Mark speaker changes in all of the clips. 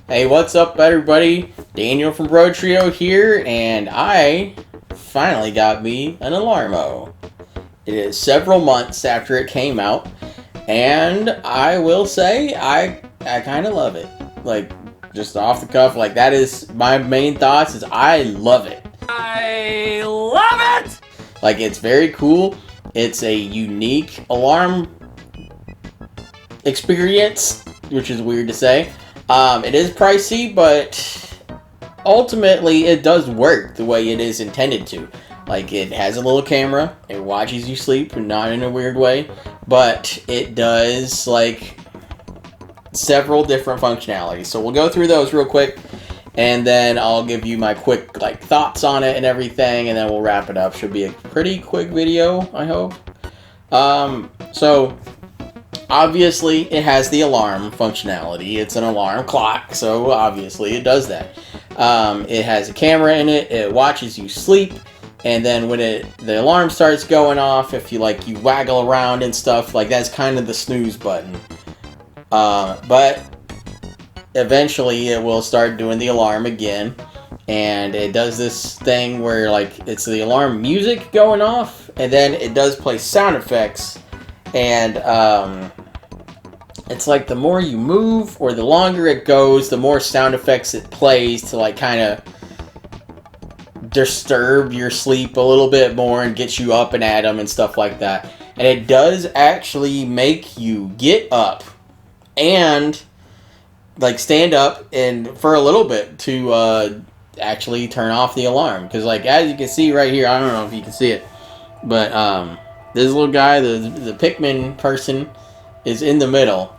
Speaker 1: Hey, what's up, everybody? Daniel from Bro Trio here, and I finally got me an Alarmo. It is several months after it came out, and I will say I kind of love it. Like, just off the cuff, like that is my main thoughts. Is I love it.
Speaker 2: I love it!
Speaker 1: Like, it's very cool. It's a unique alarm experience, which is weird to say. It is pricey, but ultimately it does work the way it is intended to. Like, it has a little camera, it watches you sleep, not in a weird way, but it does like several different functionalities. So we'll go through those real quick, and then I'll give you my quick like thoughts on it and everything, and then we'll wrap it up. Should be a pretty quick video, I hope. So obviously, it has the alarm functionality. It's an alarm clock, so obviously it does that. It has a camera in it. It watches you sleep, and then when the alarm starts going off, if you waggle around and stuff, like that's kind of the snooze button. But eventually, it will start doing the alarm again, and it does this thing where like it's the alarm music going off, and then it does play sound effects, and it's like the more you move or the longer it goes, the more sound effects it plays to like kind of disturb your sleep a little bit more and get you up and at them and stuff like that. And it does actually make you get up and like stand up and for a little bit to actually turn off the alarm. Because like as you can see right here, I don't know if you can see it, but this little guy, the Pikmin person, is in the middle.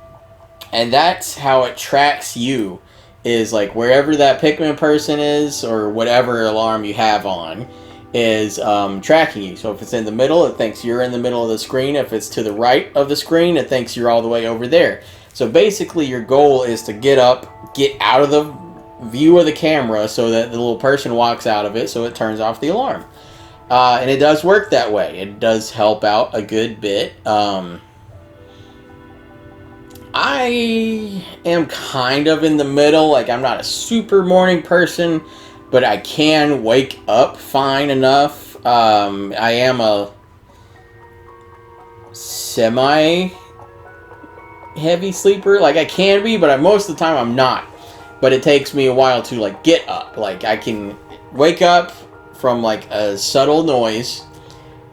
Speaker 1: And that's how it tracks you, is like wherever that Pikmin person is or whatever alarm you have on is tracking you. So if it's in the middle, it thinks you're in the middle of the screen. If it's to the right of the screen, it thinks you're all the way over there. So basically your goal is to get up, get out of the view of the camera so that the little person walks out of it so it turns off the alarm. And it does work that way. It does help out a good bit. I am kind of in the middle. Like, I'm not a super morning person, but I can wake up fine enough. I am a semi heavy sleeper. Like, I can be, but most of the time I'm not. But it takes me a while to like get up. Like, I can wake up from like a subtle noise,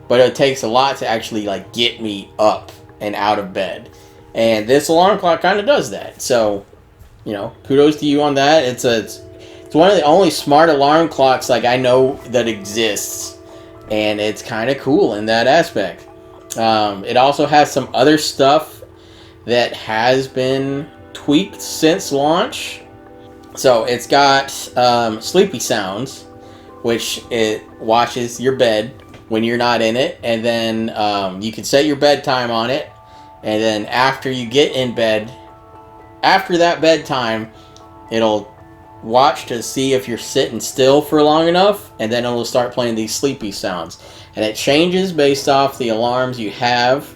Speaker 1: but it takes a lot to actually like get me up and out of bed. And this alarm clock kind of does that. So, kudos to you on that. It's one of the only smart alarm clocks like I know that exists, and it's kind of cool in that aspect. It also has some other stuff that has been tweaked since launch. So it's got sleepy sounds, which it watches your bed when you're not in it, and then you can set your bedtime on it. And then after you get in bed, after that bedtime, it'll watch to see if you're sitting still for long enough, and then it'll start playing these sleepy sounds. And it changes based off the alarms you have,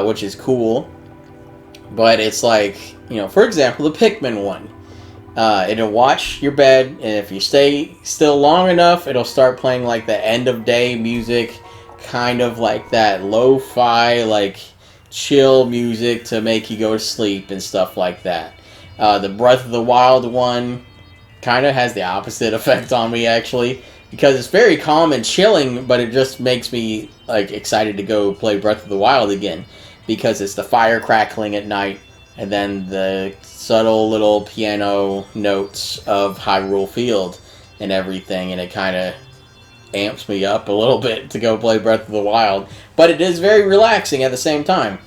Speaker 1: which is cool. But it's like, for example, the Pikmin one. It'll watch your bed, and if you stay still long enough, it'll start playing like the end of day music, kind of like that lo-fi, like chill music to make you go to sleep and stuff like that. The Breath of the Wild one kind of has the opposite effect on me, actually, because it's very calm and chilling, but it just makes me like excited to go play Breath of the Wild again, because it's the fire crackling at night and then the subtle little piano notes of Hyrule Field and everything, and it kind of amps me up a little bit to go play Breath of the Wild, but it is very relaxing at the same time.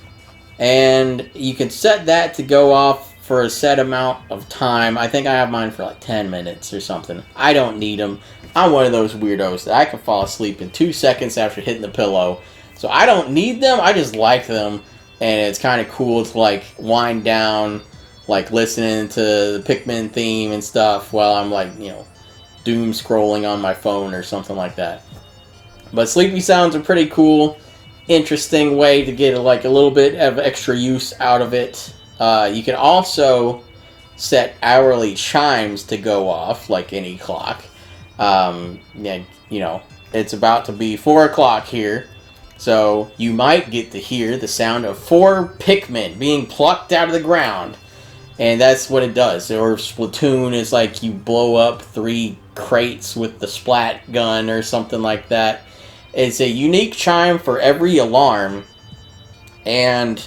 Speaker 1: And you can set that to go off for a set amount of time. I think I have mine for like 10 minutes or something. I don't need them. I'm one of those weirdos that I can fall asleep in 2 seconds after hitting the pillow. So I don't need them. I just like them, and it's kind of cool to like wind down, like listening to the Pikmin theme and stuff while I'm like, doom scrolling on my phone or something like that. But sleepy sounds are pretty cool. Interesting way to get like a little bit of extra use out of it. You can also set hourly chimes to go off like any clock. Yeah, you know, it's about to be 4 o'clock here, so you might get to hear the sound of 4 Pikmin being plucked out of the ground. And that's what it does. Or Splatoon is like you blow up 3 crates with the splat gun or something like that. It's a unique chime for every alarm, and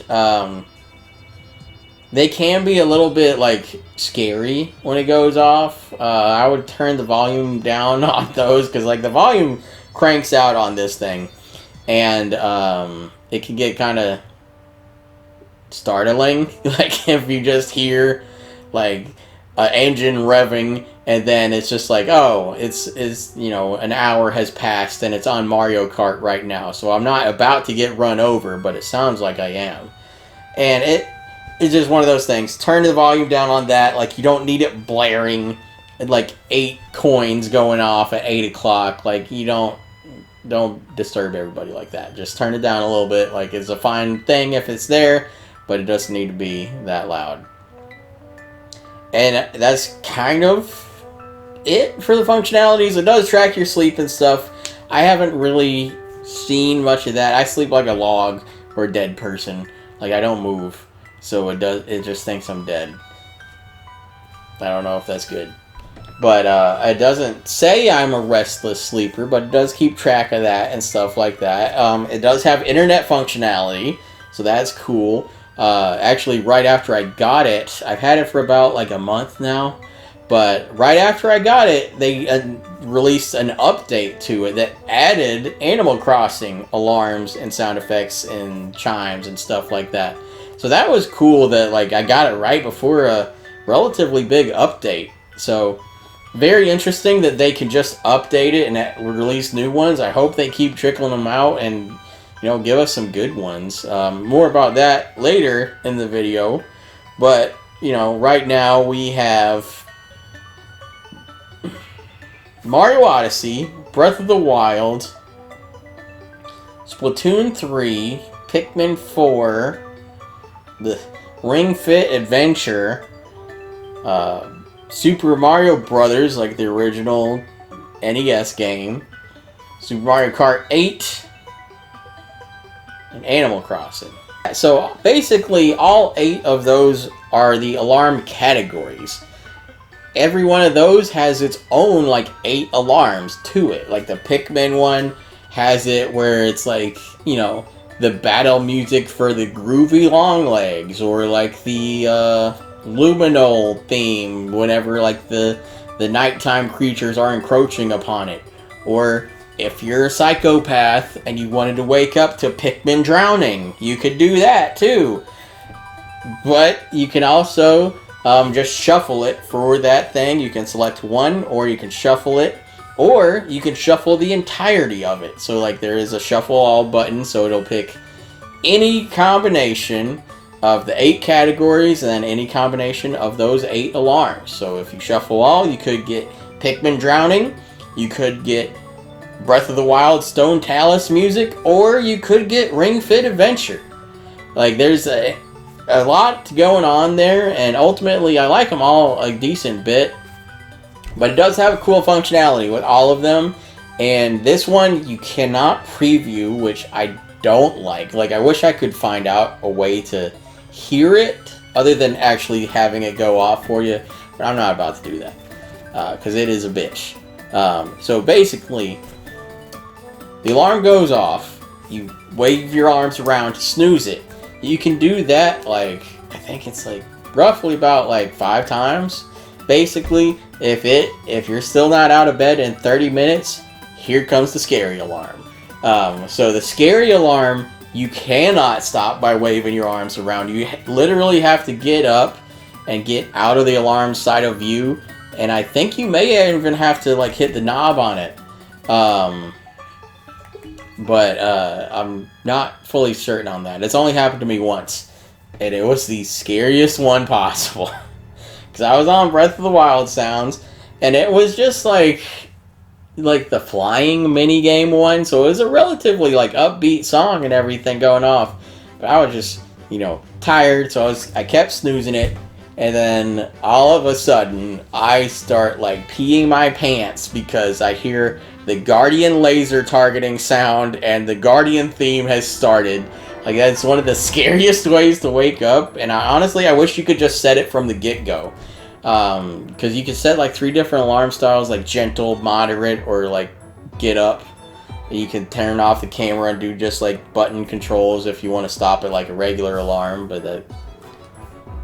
Speaker 1: they can be a little bit like scary when it goes off. I would turn the volume down on those because like the volume cranks out on this thing, and it can get kind of startling. Like if you just hear like an engine revving, and then it's just like, oh, it's you know, an hour has passed and it's on Mario Kart right now, so I'm not about to get run over, but it sounds like I am. And it's just one of those things. Turn the volume down on that. Like, you don't need it blaring and like 8 coins going off at 8 o'clock. Like, you don't disturb everybody like that. Just turn it down a little bit. Like, it's a fine thing if it's there, but it doesn't need to be that loud. And that's kind of it for the functionalities. It does track your sleep and stuff. I haven't really seen much of that. I sleep like a log or a dead person. Like, I don't move. So it just thinks I'm dead. I don't know if that's good. But it doesn't say I'm a restless sleeper, but it does keep track of that and stuff like that. It does have internet functionality, so that's cool. Actually, right after I got it, I've had it for about like a month now, but right after I got it, they released an update to it that added Animal Crossing alarms and sound effects and chimes and stuff like that. So that was cool that like I got it right before a relatively big update. So very interesting that they can just update it and release new ones. I hope they keep trickling them out and, you know, give us some good ones. More about that later in the video. But, you know, right now we have Mario Odyssey, Breath of the Wild, Splatoon 3, Pikmin 4, the Ring Fit Adventure, Super Mario Brothers, like the original NES game, Super Mario Kart 8, and Animal Crossing. So basically all 8 of those are the alarm categories. Every one of those has its own like 8 alarms to it. Like the Pikmin one has it where it's like, you know, the battle music for the groovy long legs, or like the luminol theme whenever like the nighttime creatures are encroaching upon it. Or if you're a psychopath and you wanted to wake up to Pikmin drowning, you could do that too. But you can also just shuffle it for that thing. You can select one, or you can shuffle it, or you can shuffle the entirety of it. So like there is a shuffle all button, so it'll pick any combination of the 8 categories and then any combination of those 8 alarms. So if you shuffle all, you could get Pikmin drowning, you could get Breath of the Wild Stone Talus music, or you could get Ring Fit Adventure. Like there's a lot going on there, and ultimately I like them all a decent bit. But it does have a cool functionality with all of them, and this one you cannot preview, which I don't like. Like, I wish I could find out a way to hear it other than actually having it go off for you, but I'm not about to do that because it is a bitch. So basically, the alarm goes off, you wave your arms around to snooze it. You can do that, like, I think it's like roughly about like 5 times. Basically, if you're still not out of bed in 30 minutes, here comes the scary alarm. So the scary alarm, you cannot stop by waving your arms around. You literally have to get up and get out of the alarm side of view, and I think you may even have to like hit the knob on it. But I'm not fully certain on that. It's only happened to me once, and it was the scariest one possible. Because I was on Breath of the Wild sounds, and it was just like the flying mini game one, so it was a relatively like upbeat song and everything going off. But I was just, you know, tired, so I kept snoozing it, And then all of a sudden, I start like peeing my pants because I hear the Guardian laser targeting sound and the Guardian theme has started. Like, that's one of the scariest ways to wake up. And honestly, I wish you could just set it from the get-go. Because you can set like 3 different alarm styles, like gentle, moderate, or like get up. And you can turn off the camera and do just like button controls if you want to stop it like a regular alarm. But that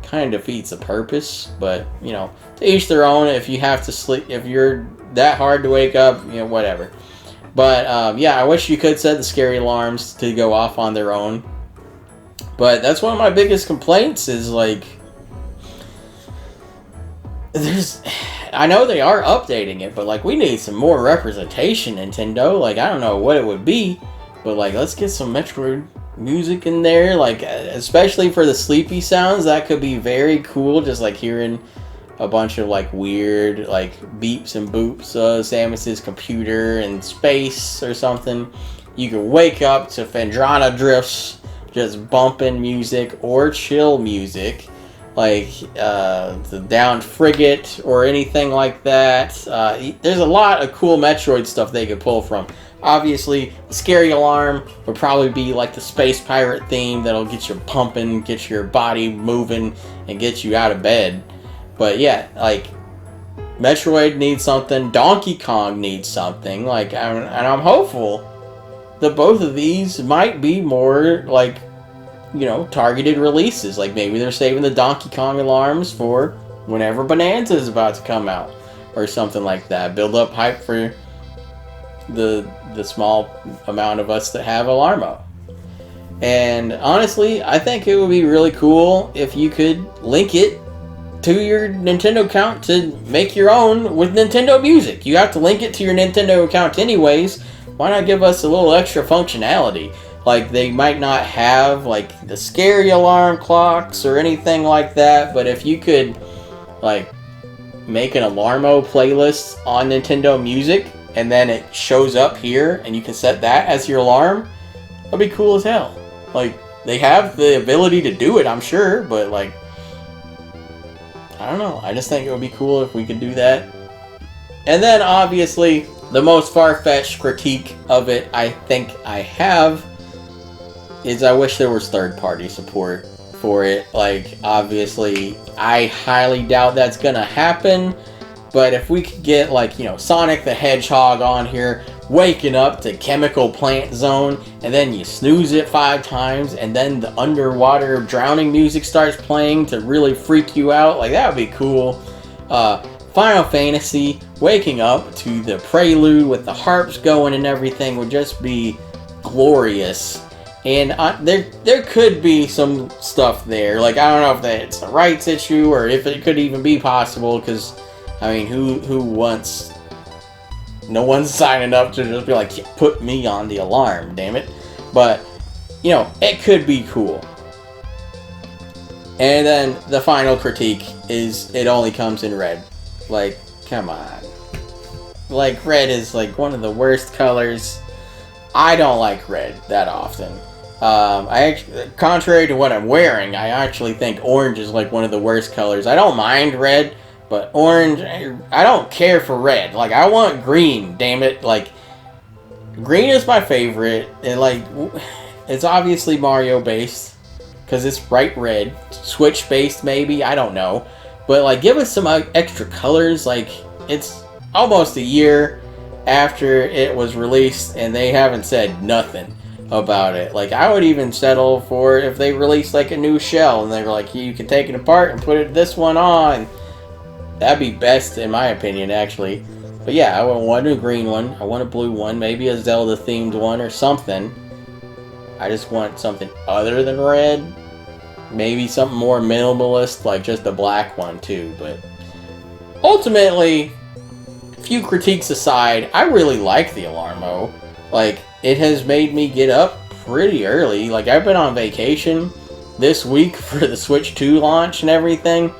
Speaker 1: kind of defeats the purpose. But, you know, to each their own. If you have to sleep, if you're that hard to wake up, you know, whatever. But yeah, I wish you could set the scary alarms to go off on their own. But that's one of my biggest complaints is like, I know they are updating it, but like we need some more representation, Nintendo. Like, I don't know what it would be, but like let's get some Metroid music in there, like especially for the sleepy sounds. That could be very cool, just like hearing a bunch of like weird like beeps and boops, Samus's computer in space or something. You can wake up to Phendrana Drifts just bumping music or chill music, like the downed frigate or anything like that. There's a lot of cool Metroid stuff they could pull from. Obviously, the scary alarm would probably be like the space pirate theme that'll get you pumping, get your body moving, and get you out of bed. But yeah, like Metroid needs something, Donkey Kong needs something, like, and I'm hopeful that both of these might be more like, you know, targeted releases. Like maybe they're saving the Donkey Kong alarms for whenever Bonanza is about to come out or something like that. Build up hype for the small amount of us that have Alarmo. And honestly, I think it would be really cool if you could link it to your Nintendo account to make your own with Nintendo Music. You have to link it to your Nintendo account anyways. Why not give us a little extra functionality? Like, they might not have like the scary alarm clocks or anything like that, but if you could like make an Alarmo playlist on Nintendo Music and then it shows up here and you can set that as your alarm, that'd be cool as hell. Like, they have the ability to do it, I'm sure, but like, I don't know. I just think it would be cool if we could do that. And then obviously the most far-fetched critique of it I think I have is I wish there was third-party support for it. Like, obviously, I highly doubt that's gonna happen, but if we could get, like, you know, Sonic the Hedgehog on here, waking up to Chemical Plant Zone, and then you snooze it 5 times, and then the underwater drowning music starts playing to really freak you out, like, that would be cool. Final Fantasy, waking up to the prelude with the harps going and everything would just be glorious. And there could be some stuff there. Like, I don't know if it's a rights issue or if it could even be possible, because, I mean, who wants... No one's signing up to just be like, put me on the alarm, damn it. But, you know, it could be cool. And then the final critique is it only comes in red. Like, come on. Like, red is, like, one of the worst colors. I don't like red that often. Contrary to what I'm wearing, I actually think orange is like one of the worst colors. I don't mind red, but orange, I don't care for red. Like, I want green, damn it. Like, green is my favorite. And, like, it's obviously Mario based, because it's bright red. Switch based, maybe, I don't know. But, like, give us some extra colors. Like, it's almost a year after it was released, and they haven't said nothing about it. Like, I would even settle for if they released like a new shell and they were like, you can take it apart and put this one on. That'd be best in my opinion, actually. But yeah, I want a green one, I want a blue one, maybe a Zelda themed one or something. I just want something other than red. Maybe something more minimalist, like just a black one too. But ultimately, few critiques aside, I really like the Alarmo. Like, it has made me get up pretty early. Like, I've been on vacation this week for the Switch 2 launch and everything,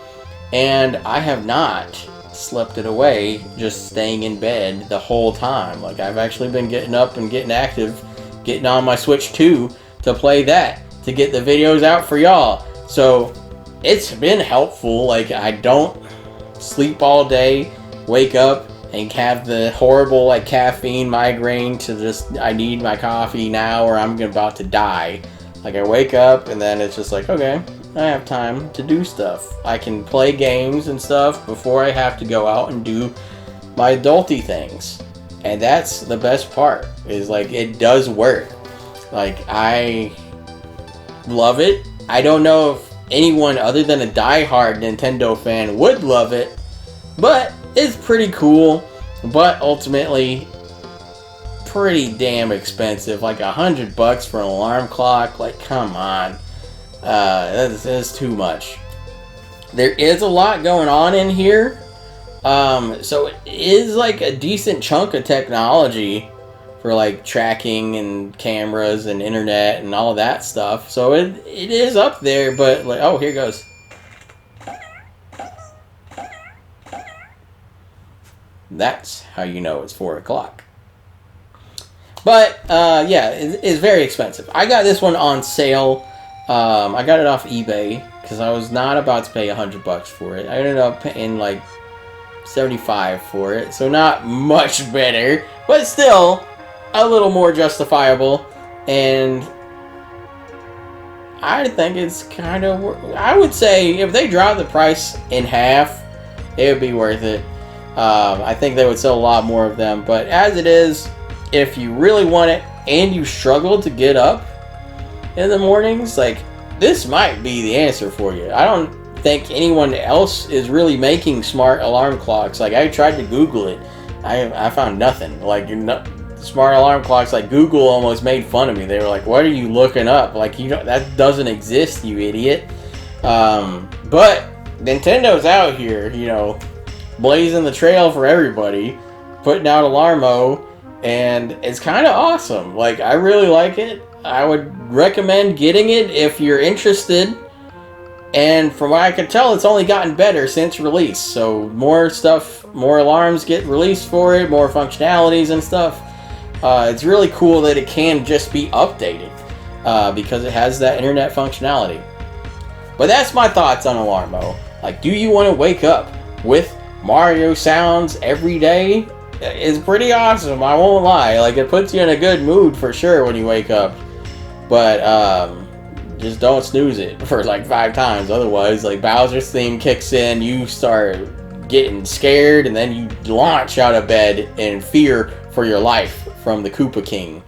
Speaker 1: and I have not slept it away just staying in bed the whole time. Like, I've actually been getting up and getting active, getting on my Switch 2 to play that, to get the videos out for y'all. So, it's been helpful. Like, I don't sleep all day, wake up, and have the horrible, like, caffeine migraine to just, I need my coffee now or I'm about to die. Like, I wake up, and then it's just like, okay, I have time to do stuff. I can play games and stuff before I have to go out and do my adulty things. And that's the best part, is, like, it does work. Like, I love it. I don't know if anyone other than a diehard Nintendo fan would love it, but it's pretty cool, but ultimately pretty damn expensive. Like $100 for an alarm clock. Like, come on. That's too much. There is a lot going on in here. So it is like a decent chunk of technology for like tracking and cameras and internet and all of that stuff. So it is up there, but like, oh, here goes. That's how you know it's 4 o'clock. But, yeah, it's very expensive. I got this one on sale. I got it off eBay because I was not about to pay $100 for it. I ended up paying like $75 for it, so not much better, but still a little more justifiable. And I think it's kind of, I would say if they drop the price in half, it would be worth it. I think they would sell a lot more of them, but as it is, if you really want it and you struggle to get up in the mornings, like, this might be the answer for you. I don't think anyone else is really making smart alarm clocks. Like, I tried to Google it. I found nothing. Like, smart alarm clocks, like, Google almost made fun of me. They were like, what are you looking up? Like, that doesn't exist, you idiot. But Nintendo's out here, blazing the trail for everybody, putting out Alarmo, and it's kind of awesome. Like, I really like it. I would recommend getting it if you're interested. And from what I can tell, it's only gotten better since release. So more stuff, more alarms get released for it, more functionalities and stuff. It's really cool that it can just be updated because it has that internet functionality. But that's my thoughts on Alarmo. Like, do you want to wake up with Mario sounds every day? It's pretty awesome, I won't lie. Like, it puts you in a good mood for sure when you wake up. But just don't snooze it for like 5 times. Otherwise, like, Bowser's theme kicks in, you start getting scared, and then you launch out of bed in fear for your life from the Koopa King.